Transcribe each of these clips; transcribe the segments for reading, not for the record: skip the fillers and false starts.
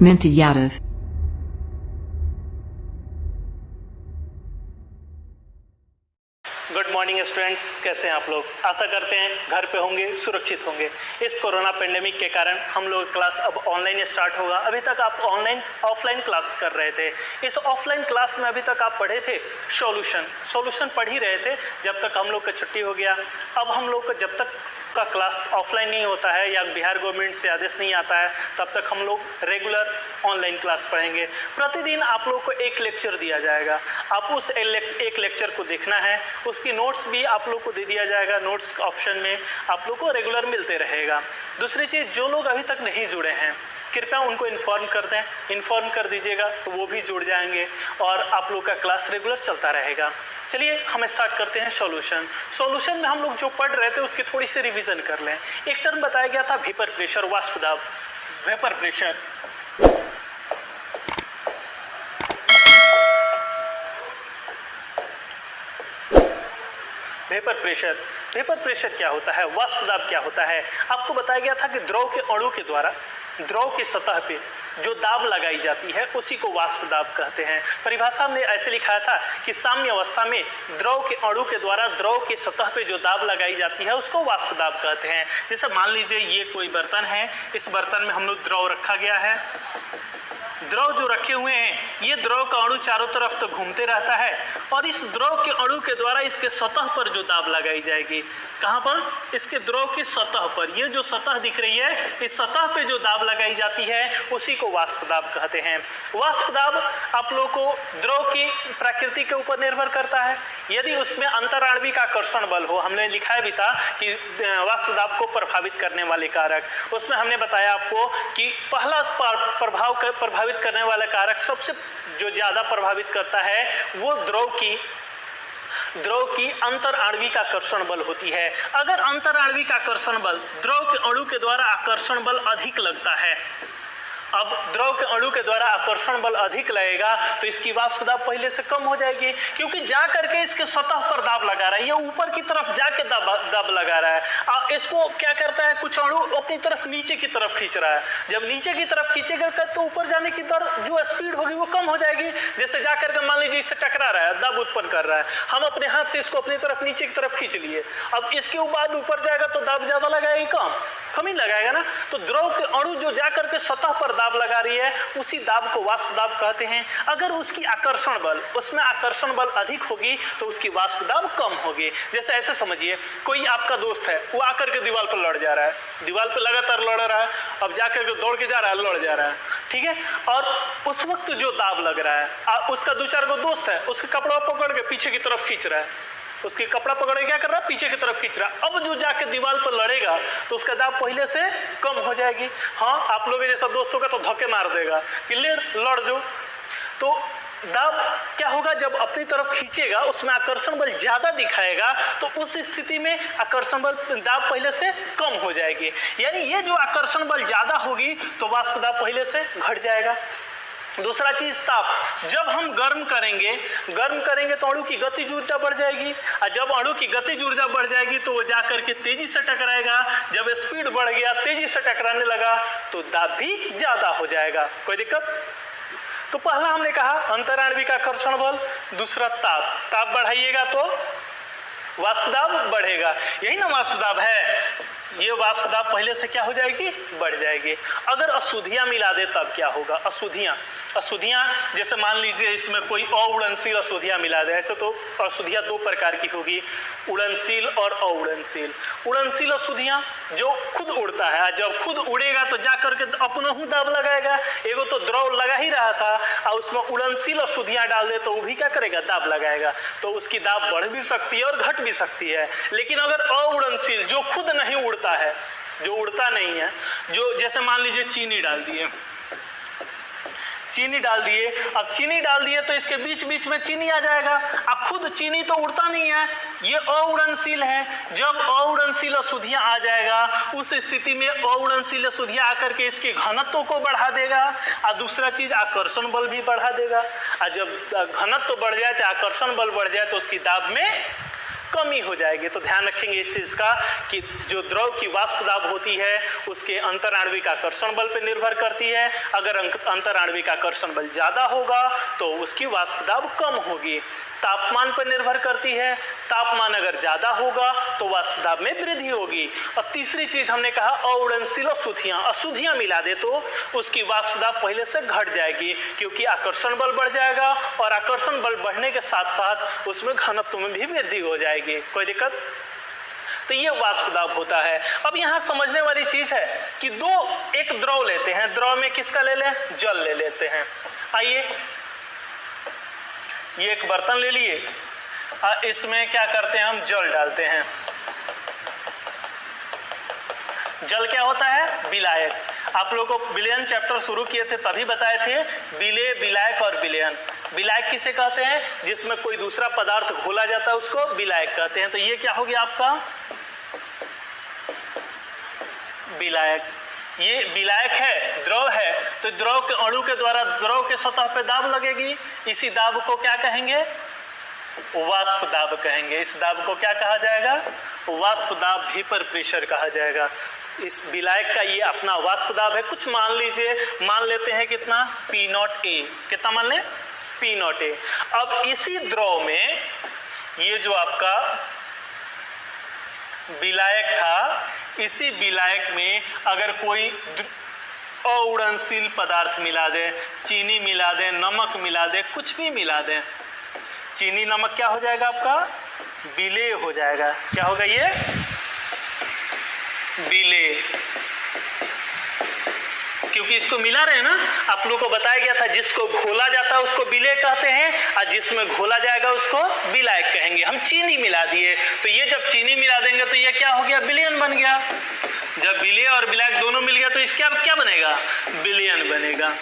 Minty Yadav. Good morning students, कैसे हैं आप लोग। आशा करते हैं घर पे होंगे, सुरक्षित होंगे। इस कोरोना पेंडेमिक के कारण हम लोग क्लास अब ऑनलाइन स्टार्ट होगा। अभी तक आप ऑफलाइन क्लास कर रहे थे। इस ऑफलाइन क्लास में अभी तक आप पढ़े थे सॉल्यूशन पढ़ ही रहे थे जब तक हम लोग का छुट्टी हो गया। अब हम लोग का जब तक का क्लास ऑफलाइन नहीं होता है या बिहार गवर्नमेंट से आदेश नहीं आता है तब तक हम लोग रेगुलर ऑनलाइन क्लास पढ़ेंगे। प्रतिदिन आप लोग को एक लेक्चर दिया जाएगा, आप उस एक लेक्चर को देखना है। उसकी नोट्स भी आप लोग को दे दिया जाएगा, नोट्स ऑप्शन में आप लोग को रेगुलर मिलते रहेगा। दूसरी चीज़, जो लोग अभी तक नहीं जुड़े हैं कृपया उनको इन्फॉर्म कर दें, इन्फॉर्म कर दीजिएगा तो वो भी जुड़ जाएंगे और आप लोग का क्लास रेगुलर चलता रहेगा। चलिए हम स्टार्ट करते हैं सॉल्यूशन में हम लोग जो पढ़ रहे थे उसकी थोड़ी सी रिवीजन कर लें। एक टर्म बताया गया था वेपर प्रेशर, वाष्प दाब। वेपर प्रेशर वेपर प्रेशर क्या होता है, वाष्प दाब क्या होता है। आपको बताया गया था कि द्रव के अणु के द्वारा द्रव की सतह पे जो दाब लगाई जाती है उसी को वाष्प दाब कहते हैं। परिभाषा में ऐसे लिखा था कि साम्य अवस्था में द्रव के अणु के द्वारा द्रव की सतह पे जो दाब लगाई जाती है उसको वाष्प दाब कहते हैं। जैसे मान लीजिए ये कोई बर्तन है, इस बर्तन में हम लोग द्रव रखा गया है। द्रव जो रखे हुए हैं ये द्रव का अणु चारों तरफ तो घूमते रहता है और इस द्रव के अणु के द्वारा इसके सतह पर जो दाब लगाई जाएगी, कहाँ पर, इसके द्रव की सतह पर, ये जो सतह दिख रही है इस सतह पे जो दाब लगाई जाती है उसी को वाष्प दाब कहते हैं। वाष्प दाब आप लोग को द्रव की प्रकृति के ऊपर निर्भर करता है। यदि उसमें अंतराण्विक आकर्षण बल हो, हमने लिखा भी था कि वाष्प दाब को प्रभावित करने वाले कारक, उसमें हमने बताया आपको कि पहला प्रभावित करने वाला कारक सबसे जो ज्यादा प्रभावित करता है वो द्रव की अंतराण्विक आकर्षण बल होती है। अगर अंतराण्विक आकर्षण बल द्रव के अणु के द्वारा आकर्षण बल अधिक लगता है, अब द्रव के अणु के द्वारा आकर्षण बल अधिक लगेगा तो इसकी वाष्प दाब पहले से कम हो जाएगी, क्योंकि जा करके इसके सतह पर दाब लगा रहा है, ये ऊपर की तरफ जाके दाब लगा रहा है। इसको क्या करता है, कुछ अणु अपनी तरफ नीचे की तरफ खींच रहा है। जब नीचे की तरफ खींचेगा तो ऊपर जाने की दर जो स्पीड होगी वो कम हो जाएगी। जैसे जा करके मान लीजिए इससे टकरा रहा है, दाब उत्पन्न कर रहा है, हम अपने हाथ से इसको अपनी तरफ नीचे की तरफ खींच लिए, अब इसके बाद ऊपर जाएगा तो दाब ज्यादा लगाएगी, कम ही लगाएगा ना। तो द्रव के अणु जो जा करके सतह पर दाब लगा रही है उसी दाब को वाष्प दाब कहते हैं। अगर उसकी आकर्षण बल, उसमें आकर्षण बल अधिक होगी तो उसकी वाष्प दाब कम होगी। जैसे ऐसे समझिए, कोई आपका दोस्त है, वो आकर के दीवार पर लड़ जा रहा है, दीवार पर लगातार लड़ रहा है, अब जाकर के दौड़ के जा रहा है, लड़ जा रहा है, ठीक है। और उस वक्त जो दाब लग रहा है, उसका दो चार गो दोस्त है, उसके कपड़ा पकड़ के पीछे की तरफ खींच रहा है, उसकी कपड़ा पकड़ के क्या कर रहा है, पीछे की तरफ खींच रहा है। अब जो जाके दीवार पर लड़ेगा तो उसका दाब पहले से कम हो जाएगी। हाँ, आप लोग जैसा दोस्तों का तो धक्के मार देगा कि लड़ जो। तो दाब क्या होगा, जब अपनी तरफ खींचेगा उसमें आकर्षण बल ज्यादा दिखाएगा तो उस स्थिति में आकर्षण बल दाब पहले से कम हो जाएगी। यानी ये जो आकर्षण बल ज्यादा होगी तो वाष्प दाब पहले से घट जाएगा। दूसरा चीज ताप, जब हम गर्म करेंगे तो अणु की गतिज ऊर्जा बढ़ जाएगी, और जब अणु की गतिज ऊर्जा बढ़ जाएगी तो वो जाकर के तेजी से टकराएगा। जब स्पीड बढ़ गया, तेजी से टकराने लगा तो दाब भी ज्यादा हो जाएगा। कोई दिक्कत? तो पहला हमने कहा अंतराण्विक आकर्षण बल, दूसरा ताप बढ़ाइएगा तो वाष्प दाब बढ़ेगा। यही ना वाष्प दाब है, ये वाष्प दाब पहले से क्या हो जाएगी, बढ़ जाएगी। अगर अशुद्धियां मिला दे तब क्या होगा, अशुद्धियां जैसे मान लीजिए इसमें कोई अउड़नशील अशुद्धियां मिला दे। ऐसे तो अशुद्धियां दो प्रकार की होगी, उड़नशील और अउड़नशील। उड़नशील अशुद्धियां जो खुद उड़ता है, जब खुद उड़ेगा तो जाकर के अपनों ही दाब लगाएगा। एगो तो द्रव लगा ही रहा था और उसमें उड़नशील अशुद्धियां डाल दे तो वो भी क्या करेगा, दाब लगाएगा, तो उसकी दाब बढ़ भी सकती है और घट भी सकती है। लेकिन अगर अउड़नशील जो खुद नहीं उड़ता है, जो उड़ता नहीं है, जो जैसे मान लीजिए चीनी डाल दिए, अब चीनी डाल दिए तो इसके बीच बीच में चीनी आ जाएगा। अब खुद चीनी तो उड़ता नहीं है, ये अउड़नशील है। जब अउड़नशील अशुद्धियां आ जाएगा उस स्थिति में अउड़नशील अशुद्धियां आकर के इसके घनत्व को बढ़ा देगा, और दूसरा चीज आकर्षण बल भी बढ़ा देगा। और जब घनत्व बढ़ जाए, चाहे आकर्षण बल बढ़ जाए तो उसकी दाब में कमी हो जाएगी। तो ध्यान रखेंगे इस चीज का कि जो द्रव की वाष्प दाब होती है उसके अंतराण्विक आकर्षण बल पर निर्भर करती है। अगर अंतराण्विक आकर्षण बल ज्यादा होगा तो उसकी वाष्प दाब कम होगी। तापमान पर निर्भर करती है, तापमान अगर ज्यादा होगा तो वाष्प दाब में वृद्धि होगी। और तीसरी चीज हमने कहा अउड़नशील अशुद्धियां मिला दे तो उसकी वाष्प दाब पहले से घट जाएगी, क्योंकि आकर्षण बल बढ़ जाएगा और आकर्षण बल बढ़ने के साथ साथ उसमें घनत्व में भी वृद्धि हो जाएगी। कोई दिक्कत? तो ये वाष्प दाब होता है। अब यहाँ समझने वाली चीज है कि एक द्रव लेते हैं, द्रव में किसका ले लें? जल ले लेते हैं। आइए ये एक बर्तन ले लिए, इसमें क्या करते हैं? हम जल डालते हैं। जल क्या होता है? विलायक। आप लोगों को विलयन चैप्टर शुरू किए थे तभी बताए थे विलेय, विलायक और विलयन। विलायक किसे कहते हैं? जिसमें कोई दूसरा पदार्थ घोला जाता है उसको विलायक कहते हैं। तो ये क्या हो गया आपका? विलायक। ये विलायक है, द्रव है, तो द्रव के अणु के द्वारा द्रव के सतह पे दाब लगेगी। इसी दाब को क्या कहेंगे? वाष्प दाब कहेंगे। इस दाब को क्या कहा जाएगा? वाष्प दाब वेपर प्रेशर कहा जाएगा। इस विलायक का ये अपना वाष्प दाब है। कुछ मान लीजिए, मान लेते हैं कितना? P0A। कितना मान लें? P0A। अब इसी द्रव में ये जो आपका विलायक था, इसी विलायक में अगर कोई अउड़नशील पदार्थ मिला दे, चीनी मिला दे, नमक मिला दे, कुछ भी मिला दे, चीनी नमक क्या हो जाएगा आपका? विलेय हो जाएगा। क्या होगा ये? विलेय। क्योंकि इसको मिला रहे हैं ना, आप लोगों को बताया गया था जिसको घोला जाता है उसको विलेय कहते हैं और जिसमें घोला जाएगा उसको विलायक कहेंगे। हम चीनी मिला दिए, तो ये जब चीनी मिला देंगे तो ये क्या हो गया? विलयन बन गया। जब विलेय और विलायक दोनों मिल गया तो इसका क्या बनेगा? विलयन बनेगा।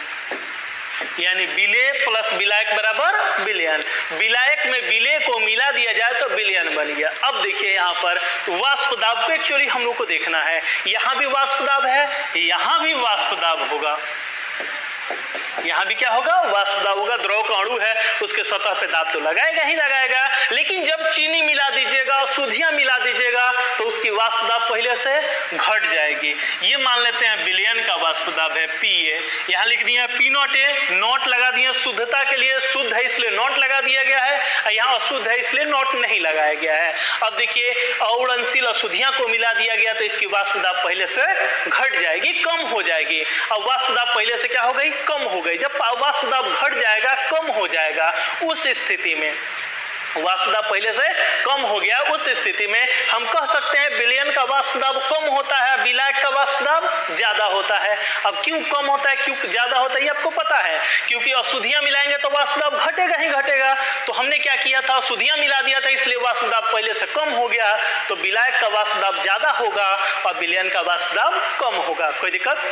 यानी विलेय प्लस विलायक बराबर विलयन। विलायक में विलेय को मिला दिया जाए तो विलयन बन गया। अब देखिए यहाँ पर वाष्प दाब को एक्चुअली हम लोग को देखना है। यहाँ भी वाष्प दाब है, यहाँ भी वाष्प दाब होगा, यहाँ भी क्या होगा? वाष्प दाब होगा। द्रव का अणु है, उसके सतह पे दाब तो लगाएगा ही लगाएगा, लेकिन जब चीनी मिला दीजिएगा, अशुद्धियां मिला दीजिएगा तो उसकी वाष्प दाब पहले से घट जाएगी। ये मान लेते हैं विलयन का वाष्प दाब है PA। यहाँ लिख दिया P0A, नॉट लगा दिए शुद्धता के लिए, शुद्ध है इसलिए नॉट लगा दिया गया है, और यहाँ अशुद्ध है इसलिए नॉट नहीं लगाया गया है। अब देखिए अउड़नशील अशुद्धियां को मिला दिया गया तो इसकी वाष्प दाब पहले से घट जाएगी, कम हो जाएगी। अब वाष्प दाब पहले से क्या हो गई? कम हो गई। जब वाष्प दाब घट जाएगा, कम हो जाएगा, उस स्थिति में वाष्प दाब पहले से कम हो गया, उस स्थिति में हम कह सकते हैं विलयन का वाष्प दाब कम होता है, विलायक का वाष्प दाब ज्यादा होता है। अब क्यों कम होता है, क्यों ज्यादा होता है, ये आपको पता है, क्योंकि अशुद्धियां मिलाएंगे तो वाष्प दाब घटेगा ही घटेगा। तो हमने क्या किया था? अशुद्धियां मिला दिया था, इसलिए वाष्प दाब पहले से कम हो गया, तो विलायक का वाष्प दाब ज्यादा होगा और विलयन का वाष्प दाब कम होगा। कोई दिक्कत?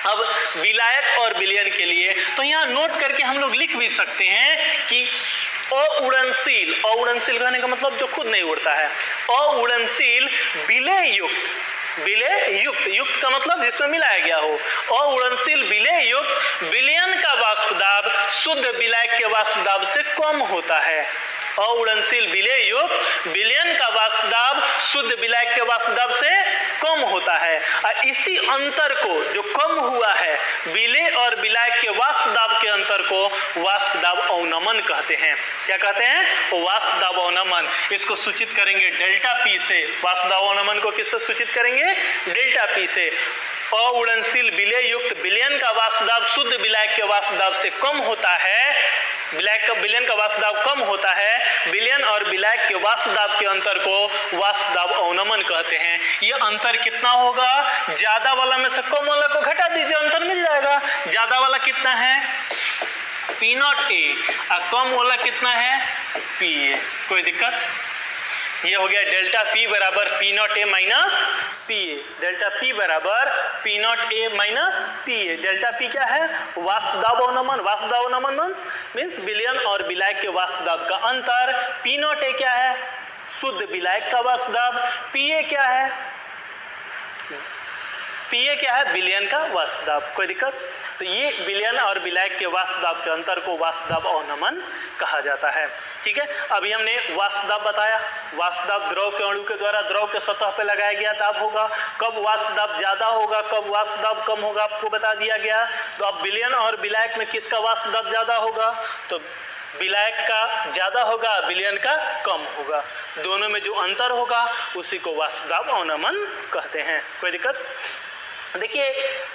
अब विलायक और विलयन के लिए तो यहाँ नोट करके हम लोग लिख भी सकते हैं कि अउड़नशील, अउड़नशील कहने का मतलब जो खुद नहीं उड़ता है, अउड़नशील विलेय युक्त, विलेय युक्त, युक्त का मतलब जिसमें मिलाया गया हो, अउड़नशील विलेय युक्त विलयन का वाष्प दाब शुद्ध विलायक के वाष्प दाब से कम होता है। अउड़नशील विलेय युक्त विलयन का वाष्प दाब शुद्ध विलायक के वाष्प दाब से कम होता है। और इसी अंतर को जो कम हुआ है विलेय और विलायक के वाष्प दाब के अंतर को वाष्प दाब अवनमन कहते हैं। क्या कहते हैं? वाष्प दाब अवनमन। इसको सूचित करेंगे डेल्टा P से। वाष्प दाब अवनमन को किससे सूचित करेंगे? डेल्टा P से। अउड़नशील विलेय युक्त विलयन का वाष्प दाब शुद्ध विलायक के वाष्प दाब से कम होता है, विलयन का वाष्प दाब कम होता है, विलयन और विलायक के वाष्प दाब के अंतर को वाष्प दाब अवनमन कहते हैं। ये अंतर कितना होगा? ज्यादा वाला में से कम वाला को घटा दीजिए, अंतर मिल जाएगा। ज्यादा वाला कितना है? P0A और कम वाला कितना है? PA। कोई दिक्कत? ये हो गया डेल्टा P बराबर P0A minus PA। Delta P बराबर P0A minus PA। Delta P क्या है? वाष्प दाब अवनमन। वाष्प दाब अवनमन मीन्स विलयन और विलायक के वाष्प दाब का अंतर। P0A क्या है? शुद्ध विलायक का वाष्प दाब। PA क्या है? पीए क्या है? विलयन का वाष्प दाब। कोई दिक्कत? तो ये विलयन और विलायक के वाष्प दाब के अंतर को वाष्प दाब अवनमन कहा जाता है। ठीक है, अभी हमने वाष्प दाब बताया। वाष्प दाब द्रव के अणु के द्वारा द्रव के सतह पर लगाया गया दाब होगा। कब वाष्प दाब ज्यादा होगा, कब वाष्प दाब कम होगा, आपको बता दिया गया। तो अब विलयन और विलायक में किसका वाष्प दाब ज्यादा होगा? तो विलायक का ज्यादा होगा, विलयन का कम होगा। दोनों में जो अंतर होगा उसी को वाष्प दाब अवनमन कहते हैं। कोई दिक्कत? देखिए,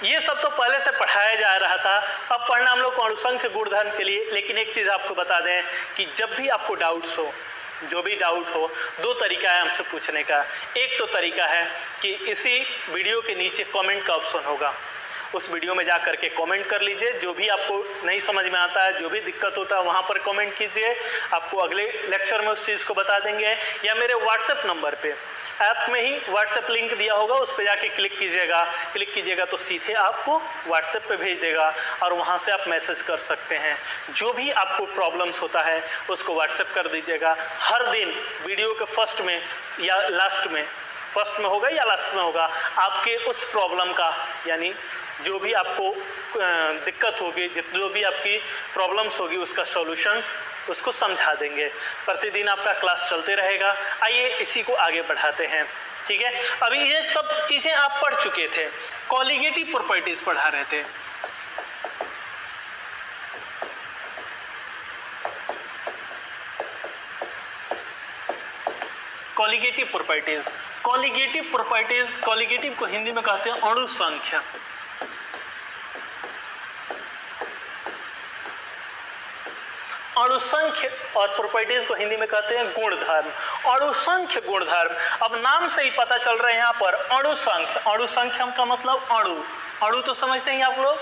ये सब तो पहले से पढ़ाया जा रहा था, अब पढ़ना हम लोग को अणुसंख्य गुणधर्म के लिए। लेकिन एक चीज़ आपको बता दें कि जब भी आपको डाउट्स हो, जो भी डाउट हो, दो तरीका है हमसे पूछने का। एक तो तरीका है कि इसी वीडियो के नीचे कमेंट का ऑप्शन होगा, उस वीडियो में जा करके कमेंट कर लीजिए। जो भी आपको नहीं समझ में आता है, जो भी दिक्कत होता है, वहाँ पर कमेंट कीजिए। आपको अगले लेक्चर में उस चीज़ को बता देंगे। या मेरे व्हाट्सएप नंबर पे, ऐप में ही व्हाट्सएप लिंक दिया होगा, उस पर जाके क्लिक कीजिएगा तो सीधे आपको व्हाट्सएप पे भेज देगा और वहाँ से आप मैसेज कर सकते हैं। जो भी आपको प्रॉब्लम्स होता है उसको व्हाट्सएप कर दीजिएगा। हर दिन वीडियो के फर्स्ट में या लास्ट में, फर्स्ट में होगा या लास्ट में होगा, आपके उस प्रॉब्लम का, यानी जो भी आपको दिक्कत होगी, जो भी आपकी प्रॉब्लम्स होगी, उसका सॉल्यूशंस उसको समझा देंगे। प्रतिदिन आपका क्लास चलते रहेगा। आइए इसी को आगे बढ़ाते हैं। ठीक है, अभी ये सब चीज़ें आप पढ़ चुके थे। कॉलिगेटिव प्रॉपर्टीज पढ़ा रहे थे। कॉलिगेटिव प्रॉपर्टीज, कॉलिगेटिव को हिंदी में कहते हैं अणुसंख्या। अणुसंख्य और प्रॉपर्टीज को हिंदी में कहते हैं गुणधर्म। अणुसंख्य गुणधर्म, अब नाम से ही पता चल रहा है यहाँ पर अणुसंख्य। अणुसंख्या का मतलब अणु, अणु तो समझते हैं आप लोग,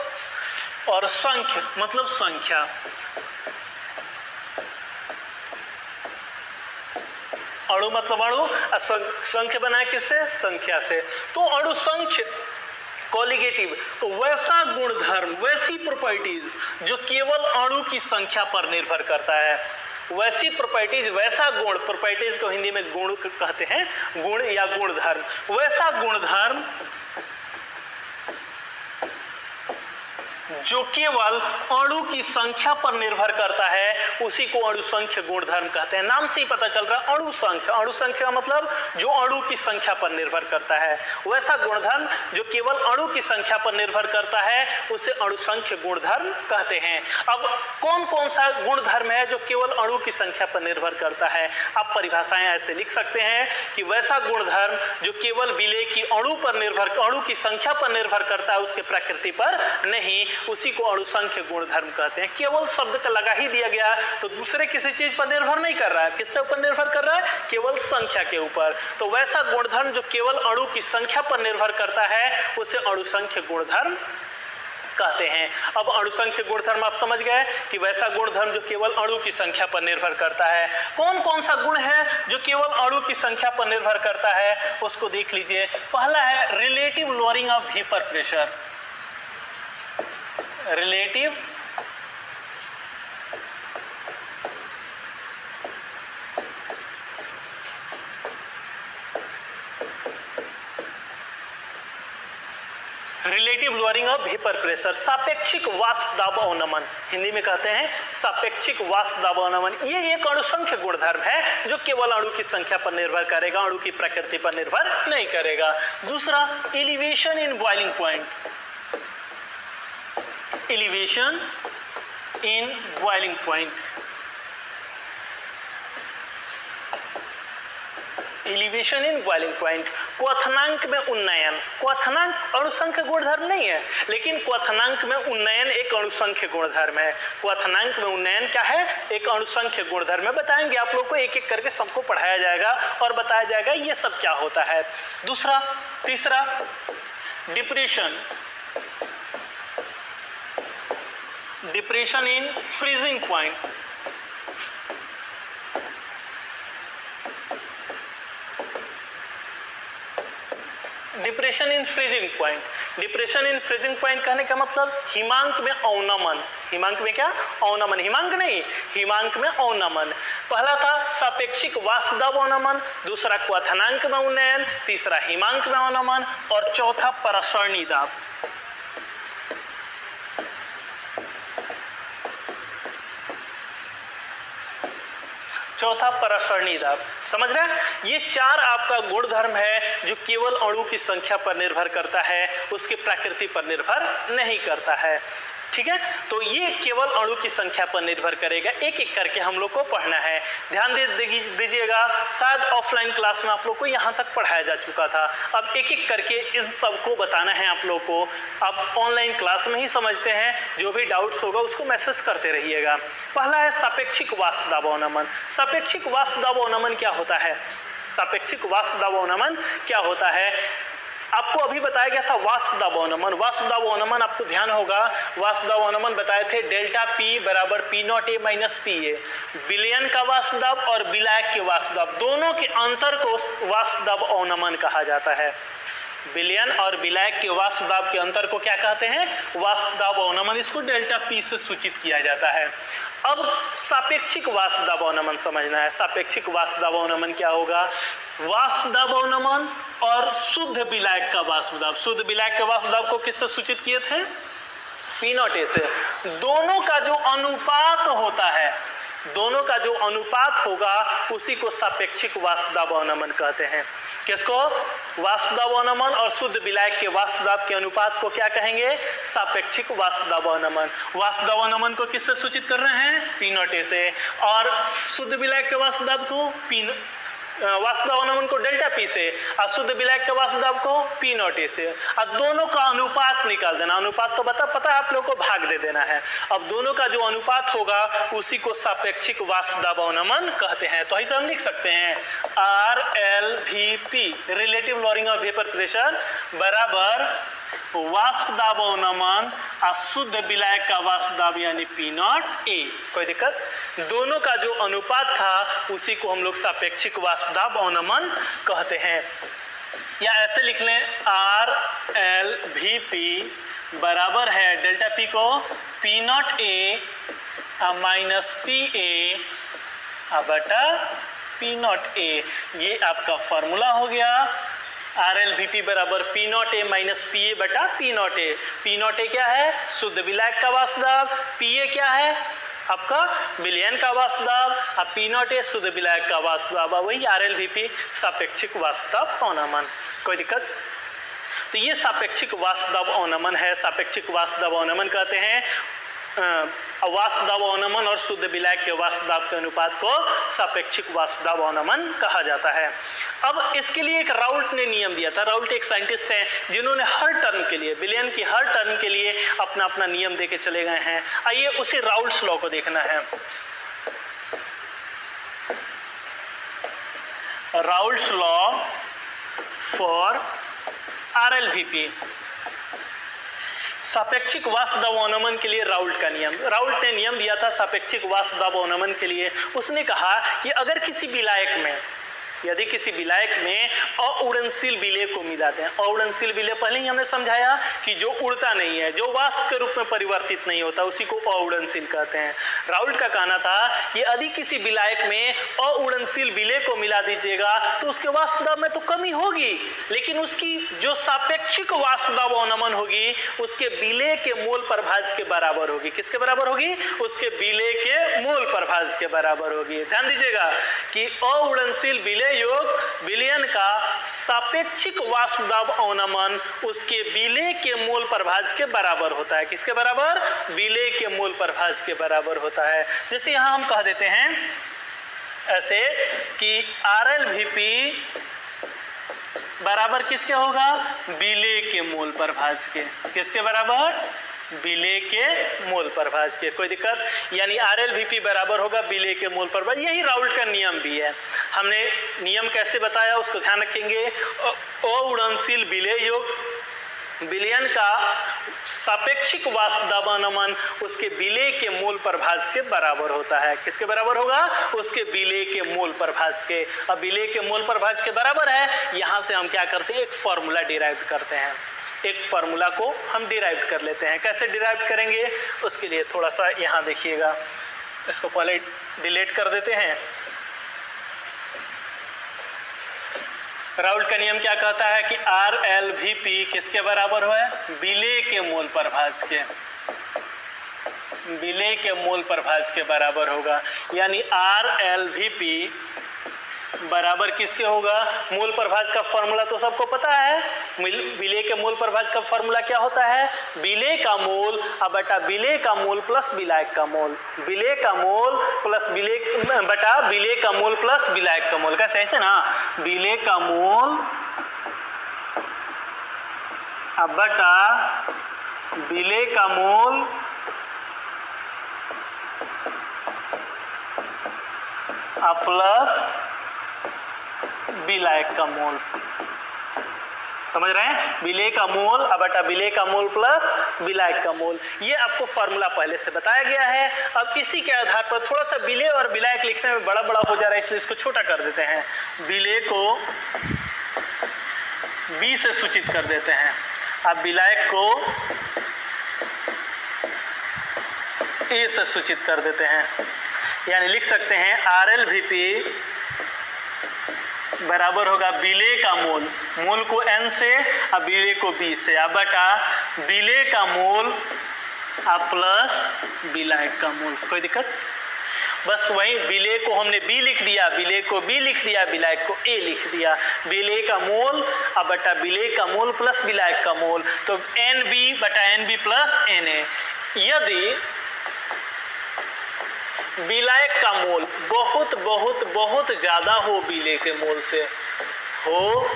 और संख्य मतलब संख्या। अणु मतलब अणु, संख्य बनाए किससे? संख्या से। तो अणुसंख्य कॉलिगेटिव, तो वैसा गुणधर्म, वैसी प्रॉपर्टीज जो केवल अणु की संख्या पर निर्भर करता है, वैसी प्रॉपर्टीज, वैसा गुण, प्रॉपर्टीज को हिंदी में गुण कहते हैं, गुण या गुणधर्म। वैसा गुणधर्म जो केवल अणु की संख्या पर निर्भर करता है, उसी को अणुसंख्य गुणधर्म कहते हैं। नाम से ही पता चल रहा है अणुसंख्य। अणुसंख्य का मतलब जो अणु की संख्या पर निर्भर करता है। वैसा गुणधर्म जो केवल अणु की संख्या पर निर्भर करता है, उसे अणुसंख्य गुणधर्म कहते हैं। अब कौन कौन सा गुणधर्म है जो केवल अणु की संख्या पर निर्भर करता है? आप परिभाषाएं ऐसे लिख सकते हैं कि वैसा गुणधर्म जो केवल विलेय की अणु पर निर्भर, अणु की संख्या पर निर्भर करता है, उसके प्रकृति पर नहीं, उसी को अणुसंख्य गुणधर्म कहते हैं। केवल शब्द का लगा ही दिया गया तो दूसरे किसी चीज पर निर्भर नहीं कर रहा है। किसके ऊपर निर्भर कर रहा है? केवल संख्या के ऊपर। तो वैसा गुणधर्म जो केवल अणु की संख्या पर निर्भर करता है, उसे अणुसंख्य गुणधर्म कहते हैं। अब अणुसंख्य गुणधर्म आप समझ गए कि वैसा गुणधर्म जो केवल अणु की संख्या पर निर्भर करता है। कौन कौन सा गुण है जो केवल अणु की संख्या पर निर्भर करता है, उसको देख लीजिए। पहला है relative lowering of vapour pressure. Relative lowering of vapour pressure, सापेक्षिक वाष्प दाब अवनमन, हिंदी में कहते हैं सापेक्षिक वाष्प दाब अवनमन। ये एक अणुसंख्य गुणधर्म है जो केवल अणु की संख्या पर निर्भर करेगा, अणु की प्रकृति पर निर्भर नहीं करेगा। दूसरा elevation in boiling point, elevation in boiling point, elevation in boiling point. क्वथनांक में उन्नयन, क्वथनांक अणुसंख्य गुणधर्म नहीं है, लेकिन क्वथनांक में उन्नयन एक अणुसंख्य गुणधर्म है। क्वथनांक में उन्नयन क्या है? एक अणुसंख्य गुणधर्म है। बताएंगे आप लोग को, एक एक करके सबको पढ़ाया जाएगा और बताया जाएगा ये सब क्या होता है। दूसरा, तीसरा depression, depression in freezing point, depression in freezing point. Depression in freezing point कहने का मतलब हिमांक में अवनमन। हिमांक में क्या? अवनमन। हिमांक नहीं, हिमांक में अवनमन। पहला था सापेक्षिक वाष्प दाब अवनमन, दूसरा क्वथनांक में उन्नयन, तीसरा हिमांक में अवनमन और चौथा परसरणी दाब। चौथा परसरणी दाब। समझ रहे हैं? ये चार आपका गुणधर्म है जो केवल अणु की संख्या पर निर्भर करता है, उसकी प्रकृति पर निर्भर नहीं करता है। ठीक है, तो ये केवल अणु की संख्या पर निर्भर करेगा। एक एक करके हम लोग को पढ़ना है। ध्यान दीजिएगा, शायद ऑफलाइन क्लास में आप लोग को यहाँ तक पढ़ाया जा चुका था। अब एक एक करके इन सबको बताना है आप लोग को। अब ऑनलाइन क्लास में ही समझते हैं, जो भी डाउट्स होगा उसको मैसेज करते रहिएगा। पहला है सापेक्षिक वाष्प दाब अवनमन। सापेक्षिक वाष्प दाब अवनमन क्या होता है? सापेक्षिक वाष्प दाब अवनमन क्या होता है? आपको अभी बताया गया था वाष्प दाब अवनमन। वाष्प दाब अवनमन आपको ध्यान होगा, वाष्प दाब अवनमन बताए थे डेल्टा पी बराबर P naught A minus P ए। विलयन का वाष्प दाब और विलायक के वाष्प दाब, दोनों के अंतर को वाष्प दाब अवनमन कहा जाता है। विलयन और विलायक के वाष्प दाब के अंतर को क्या कहते हैं? वाष्प दाब अवनमन। इसको डेल्टा पी से सूचित किया जाता है। अब सापेक्षिक वाष्प दाब अवनमन समझना है। सापेक्षिक वाष्प दाब अवनमन क्या होगा? वाष्प दाब अवनमन और शुद्ध विलायक का वाष्प दाब। शुद्ध विलायक के वाष्प दाब को किससे सूचित किए थे? पी नॉट ए से। दोनों का जो अनुपात होता है, दोनों का जो अनुपात होगा उसी को सापेक्षिक वाष्प दाब अवनमन कहते हैं। किसको? वाष्प दाब अवनमन और शुद्ध विलायक के वाष्प दाब के अनुपात को क्या कहेंगे? सापेक्षिक वाष्प दाब अवनमन। वाष्प दाब अवनमन को किससे सूचित कर रहे हैं? पी नॉट ए से। और शुद्ध विलायक के वाष्प दाब को वाष्प दाब अवनमन को डेल्टा पी से और शुद्ध विलायक के वाष्प दाब को पी नॉट ए से। अब दोनों का अनुपात निकाल देना। अनुपात तो पता है आप लोगों को, भाग दे देना है। अब दोनों का जो अनुपात होगा उसी को सापेक्षिक वाष्प दाब अवनमन कहते हैं। तो ऐसे हम लिख सकते हैं RLVP relative lowering of vapour pressure बराबर वाष्प दाब अवनमन और शुद्ध विलायक का वाष्प दाब यानी पी नॉट ए। कोई दिक्कत? दोनों का जो अनुपात था उसी को हम लोग सापेक्षिक वाष्प दाब अवनमन कहते हैं। या ऐसे लिख लें RLVP बराबर है डेल्टा पी को P naught A minus P A बटा पी नॉट ए। ये आपका फॉर्मूला हो गया। RLVP बराबर P naught A minus P A बटा P naught A. P naught A क्या है? शुद्ध विलायक का वाष्प दाब। पी ए क्या है? आपका विलयन का वाष्प दाब। और पी नॉट ए शुद्ध विलायक का वाष्प दाब। वही RLVP सापेक्षिक वाष्प दाब अवनमन। कोई दिक्कत? तो ये सापेक्षिक वाष्प दाब अवनमन है। सापेक्षिक वाष्प दाब अवनमन कहते हैं वाष्प दाब अवनमन और शुद्ध विलायक के वाष्प दाब के अनुपात को सापेक्षिक वाष्प दाब अवनमन कहा जाता है। अब इसके लिए एक राउल्ट ने नियम दिया था। राउल्ट एक साइंटिस्ट हैं जिन्होंने हर टर्म के लिए, विलयन की हर टर्म के लिए अपना अपना नियम देके चले गए हैं। आइए उसी राउल्ट्स लॉ को देखना है। Raoult's law for RLVP। सापेक्षिक वाष्प दाब अवनमन के लिए राउल्ट का नियम। राउल्ट ने नियम दिया था सापेक्षिक वाष्प दाब अवनमन के लिए। उसने कहा कि अगर किसी विलायक में, यदि किसी विलायक में अउड़नशील विलेय को मिला दें। अउड़नशील विलेय पहले ही हमने समझाया कि जो उड़ता नहीं है, जो वाष्प के रूप में परिवर्तित नहीं होता, उसी को अउड़नशील कहते हैं। राउल्ट का कहना था कि यदि किसी विलायक में अउड़नशील विलेय को मिला दीजिएगा तो उसके वाष्प दाब में तो कमी होगी, लेकिन उसकी जो सापेक्षिक वाष्प दाब अवनमन होगी उसके विलेय के मोल प्रभाज्य के बराबर होगी। किसके बराबर होगी? उसके विलेय के मोल प्रभाज्य के बराबर होगी। ध्यान दीजिएगा कि अउड़नशील विलेय योग विलयन का सापेक्षिक वाष्प दाब अवनमन उसके विलेय के मोल प्रभाज्य के बराबर होता है। किसके बराबर? विलेय के मोल प्रभाज्य के बराबर होता है। जैसे यहां हम कह देते हैं ऐसे कि RLVP बराबर किसके होगा? विलेय के मोल प्रभाज्य के। किसके बराबर? विलेय के मोल प्रभाज्य के। कोई दिक्कत? यानी RLVP बराबर होगा विलेय के मोल प्रभाज्य। यही राउल्ट का नियम भी है। हमने नियम कैसे बताया उसको ध्यान रखेंगे। अउड़नशील विलेय योग विलयन का सापेक्षिक वाष्प दबानमन उसके विलेय के मूल प्रभाज के बराबर होता है। किसके बराबर होगा? उसके विलेय के मूल प्रभाज के। अब विलेय के मूल प्रभाज के बराबर है, यहां से हम क्या करते हैं, एक फॉर्मूला डिराइव करते हैं। एक फॉर्मूला को हम डिराइव कर लेते हैं। कैसे डिराइव करेंगे उसके लिए थोड़ा सा यहाँ देखिएगा, इसको पहले डिलीट कर देते हैं। राउल्ट का नियम क्या कहता है कि RLVP किसके बराबर है? विलेय के मूल प्रभाज के, विलेय के मूल प्रभाज के बराबर होगा। यानी RLVP बराबर किसके होगा? मूल प्रभाज का फॉर्मूला तो सबको पता है। विलेय के मूल प्रभाज का फॉर्मूला क्या होता है? विलेय का मूल बटा विलेय का मूल प्लस विलायक का मूल। विलेय का मूल प्लस विलेय बटा विलेय का मूल प्लस विलायक का मूल। कैसे? ऐसे ना, विलेय का मूल बटा विलेय का मूल प्लस विलायक का मूल। समझ रहे हैं? विलेय का मूल बटा विलेय का मूल प्लस विलायक का मूल। ये आपको फॉर्मूला पहले से बताया गया है। अब इसी के आधार पर थोड़ा सा विलेय और विलायक लिखने में बड़ा बड़ा हो जा रहा है, इसलिए इसको छोटा कर देते हैं। विलेय को B से सूचित कर देते हैं, अब विलायक को A से सूचित कर देते हैं। यानी लिख सकते हैं RLVP बराबर होगा विलेय का मूल, मूल को N से और विलेय को B से, अब बटा विलेय का मूल प्लस विलायक का मूल। कोई दिक्कत? बस वही विलेय को हमने B लिख दिया, विलेय को B लिख दिया, विलायक को A लिख दिया। विलेय का मूल बटा विलेय का मूल प्लस विलायक का मूल, तो NB बटा NB प्लस NA। यदि विलायक का मूल बहुत बहुत बहुत ज़्यादा हो विलेय के मूल से हो,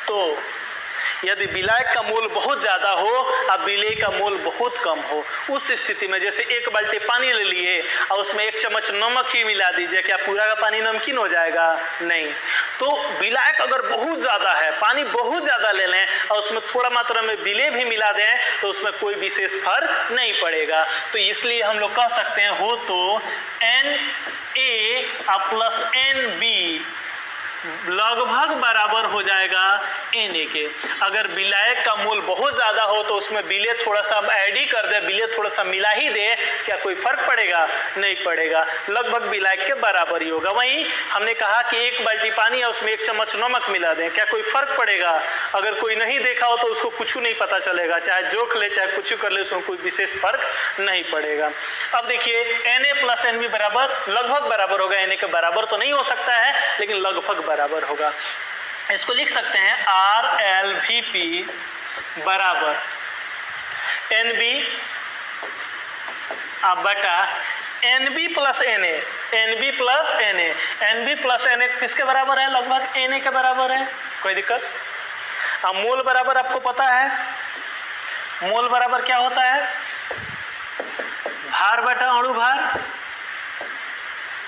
तो यदि विलायक का मूल बहुत ज़्यादा हो और विलेय का मूल बहुत कम हो, उस स्थिति में जैसे एक बाल्टी पानी ले लिए और उसमें 1 चम्मच नमक ही मिला दीजिए, क्या पूरा का पानी नमकीन हो जाएगा? नहीं। तो विलायक अगर बहुत ज़्यादा है, पानी बहुत ज़्यादा ले लें और उसमें थोड़ा मात्रा में विलेय भी मिला दें, तो उसमें कोई विशेष फर्क नहीं पड़ेगा। तो इसलिए हम लोग कह सकते हैं हो तो NA प्लस NB लगभग बराबर हो जाएगा Na के। अगर विलायक का मूल बहुत ज़्यादा हो तो उसमें विलेय थोड़ा सा ऐड ही कर दे, विलेय थोड़ा सा मिला ही दे, क्या कोई फर्क पड़ेगा? नहीं पड़ेगा, लगभग विलायक के बराबर ही होगा। वहीं हमने कहा कि एक बाल्टी पानी है उसमें 1 चम्मच नमक मिला दें, क्या कोई फर्क पड़ेगा? अगर कोई नहीं देखा हो तो उसको कुछ नहीं पता चलेगा, चाहे जोख ले चाहे कुछ कर ले, उसमें कोई विशेष फर्क नहीं पड़ेगा। अब देखिए Na प्लस NB बराबर लगभग बराबर होगा। Na के बराबर तो नहीं हो सकता है, लेकिन लगभग बराबर होगा। इसको लिख सकते हैं RLVP बराबर NB बटा NB plus NA। NB plus NA, NB plus NA किसके बराबर है? लगभग NA के बराबर है। कोई दिक्कत? अब मूल बराबर आपको पता है, मूल बराबर क्या होता है? भार बटा अणु भार।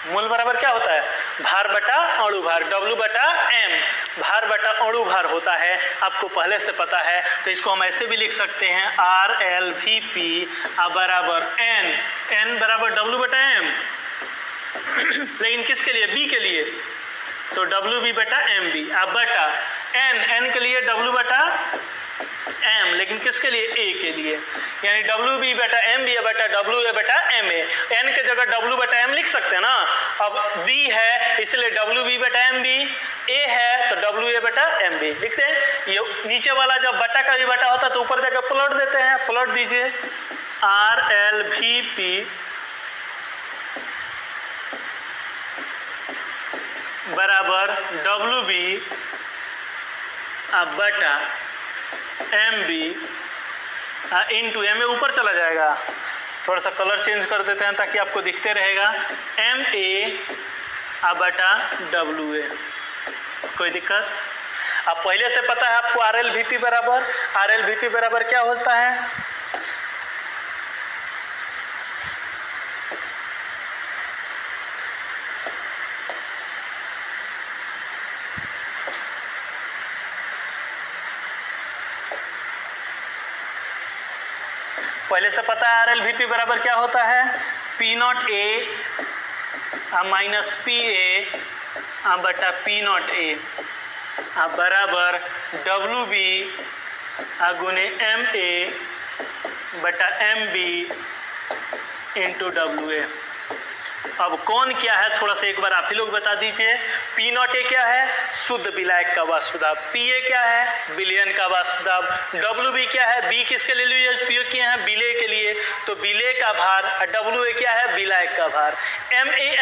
मूल बराबर क्या होता है? भार बटा अणु भार, W बटा M। भार बटा अणु भार होता है, आपको पहले से पता है। तो इसको हम ऐसे भी लिख सकते हैं RLVP बराबर N बराबर W बटा M। लेकिन किसके लिए? B के लिए, तो WB बटा MB अब बटा N के लिए W बटा M, लेकिन किसके लिए? A के लिए। यानी WB बटा MB बटा WA बटा MA। N के जगह W बटा M लिख सकते हैं ना। अब B है इसलिए WB बटा MB, A है तो WA बटा MB लिखते हैं। ये नीचे वाला जब बटा का भी बटा होता है तो ऊपर जाकर पलट देते हैं, पलट दीजिए। RLVP बराबर WB बटा MB इंटू MA ऊपर चला जाएगा। थोड़ा सा कलर चेंज कर देते हैं ताकि आपको दिखते रहेगा। MA बटा WA। कोई दिक्कत? अब पहले से पता है आपको RLVP बराबर क्या होता है? पहले से पता है RLVP बराबर क्या होता है, P0A माइनस PA बटा P0A बराबर WB गुने MA बटा MB इंटू WA। अब कौन क्या है थोड़ा सा एक बार आप ही लोग बता दीजिए। P0A क्या है, शुद्ध विलायक का वाष्प दाब। PA क्या है, विलयन का वाष्प दाब। WB क्या है, B किसके लिए उपयोग किए हैं, विलेय के लिए, तो विलेय का भार। WA क्या है, विलायक का भार।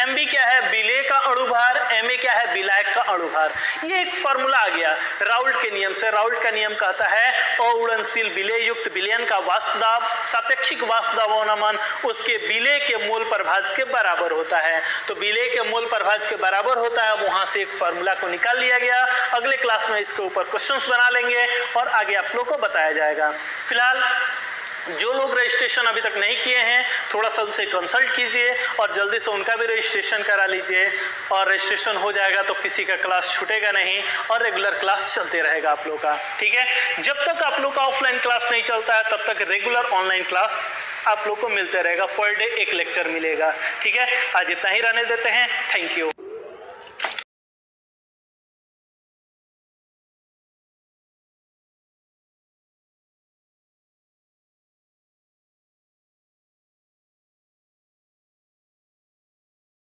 MB क्या है, विलेय का अणु भार। MA क्या है, विलायक का अणु भार। ये एक फॉर्मूला आ गया राउल्ट के नियम से। राउल्ट का नियम कहता है अउड़नशील विलेय युक्त विलयन का वाष्प दाब सापेक्षिक वाष्प दाब अनुमान उसके विलेय के मोल प्रभाज्य के बराबर होता है। तो विलेय के मोल प्रभाज्य के बराबर होता है, वहां से एक फार्मूला को निकाल लिया गया। अगले क्लास में इसके ऊपर क्वेश्चंस बना लेंगे और आगे आप लोग को बताया जाएगा। फिलहाल जो लोग रजिस्ट्रेशन अभी तक नहीं किए हैं थोड़ा सा उनसे कंसल्ट कीजिए और जल्दी से उनका भी रजिस्ट्रेशन करा लीजिए, और रजिस्ट्रेशन हो जाएगा तो किसी का क्लास छूटेगा नहीं और रेगुलर क्लास चलते रहेगा आप लोग का। ठीक है, जब तक आप लोग का ऑफलाइन क्लास नहीं चलता है तब तक रेगुलर ऑनलाइन क्लास आप लोग को मिलते रहेगा। पर डे एक लेक्चर मिलेगा। ठीक है, आज इतना ही रहने देते हैं। Thank you.